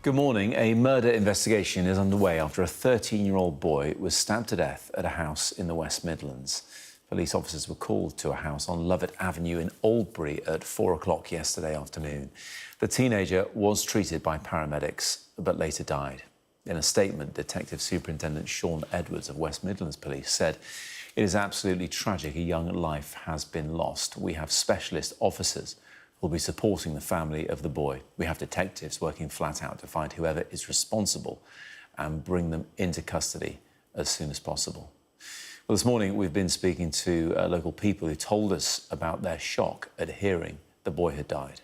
Good morning. A murder investigation is underway after a 13-year-old boy was stabbed to death at a house in the West Midlands. Police officers were called to a house on Lovett Avenue in Oldbury at 4 o'clock yesterday afternoon. The teenager was treated by paramedics but later died. In a statement, Detective Superintendent Sean Edwards of West Midlands Police said, "It is absolutely tragic a young life has been lost. We have specialist officers will be supporting the family of the boy. We have detectives working flat out to find whoever is responsible and bring them into custody as soon as possible." Well, this morning we've been speaking to local people who told us about their shock at hearing the boy had died.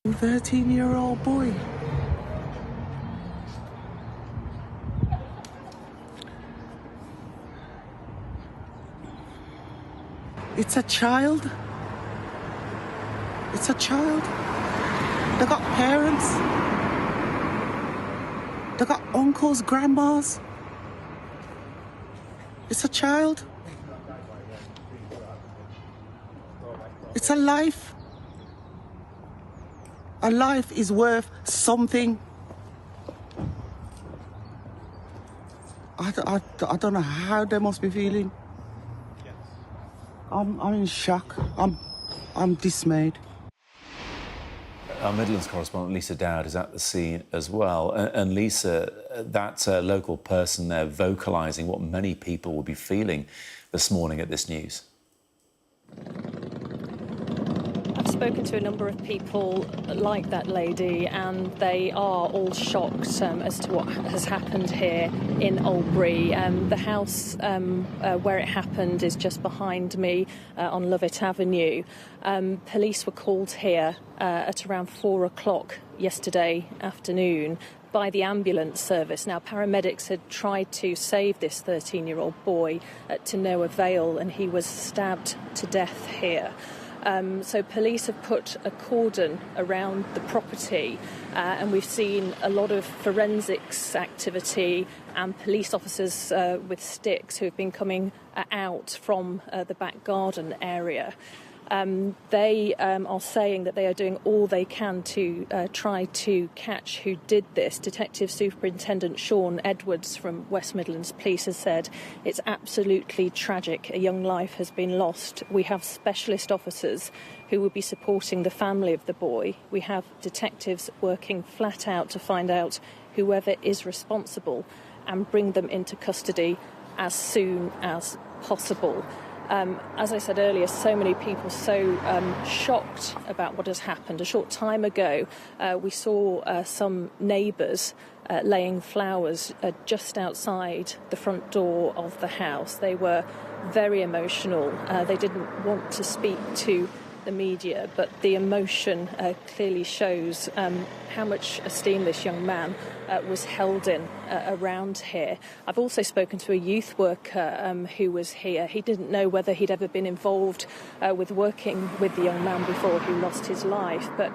13-year-old boy. It's a child. It's a child. They got parents. They got uncles, grandmas. It's a child. It's a life. A life is worth something. I don't know how they must be feeling. I'm in shock. I'm dismayed. Our Midlands correspondent Lisa Dowd is at the scene as well. And Lisa, that local person there vocalising what many people will be feeling this morning at this news. I've spoken to a number of people like that lady, and they are all shocked as to what has happened here in Oldbury. The house where it happened is just behind me on Lovett Avenue. Police were called here at around 4 o'clock yesterday afternoon by the ambulance service. Now, paramedics had tried to save this 13-year-old boy to no avail, and he was stabbed to death here. So police have put a cordon around the property, and we've seen a lot of forensics activity and police officers with sticks who have been coming out from the back garden area. They are saying that they are doing all they can to try to catch who did this. Detective Superintendent Sean Edwards from West Midlands Police has said it's absolutely tragic. A young life has been lost. We have specialist officers who will be supporting the family of the boy. We have detectives working flat out to find out whoever is responsible and bring them into custody as soon as possible. As I said earlier, so many people so shocked about what has happened. A short time ago, we saw some neighbours laying flowers just outside the front door of the house. They were very emotional. They didn't want to speak to the media, but the emotion clearly shows how much esteem this young man was held in around here. I've also spoken to a youth worker who was here. He didn't know whether he'd ever been involved with working with the young man before who lost his life, but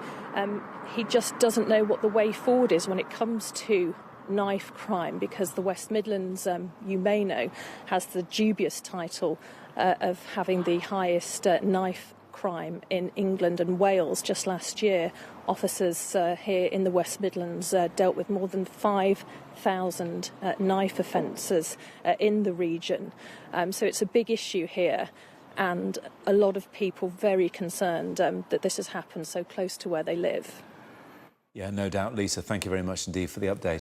he just doesn't know what the way forward is when it comes to knife crime, because the West Midlands, you may know, has the dubious title of having the highest knife crime in England and Wales. Just last year, officers here in the West Midlands dealt with more than 5,000 knife offences in the region. So it's a big issue here, and a lot of people very concerned that this has happened so close to where they live. Yeah, no doubt, Lisa. Thank you very much indeed for the update.